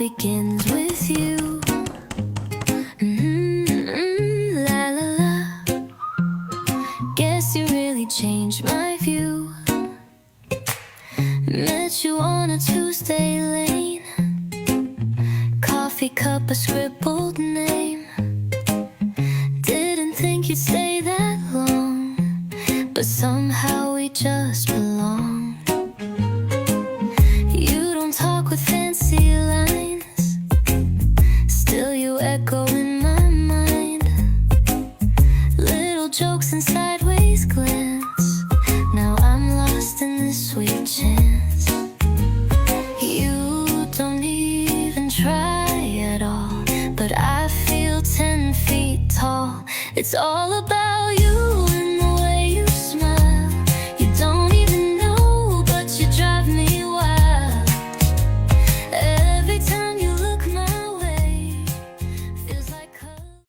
begins with you. La la la. Guess you really changed my view. Met you on a Tuesday lane. Coffee cup, a scribbled name. Didn't think you'd stay that long, but somehow we just belong. You don't talk with fancy lines, still you echo in my mind. Little jokes and sideways glance, now I'm lost in this sweet chance. You don't even try at all, but I feel 10 feet tall. It's all about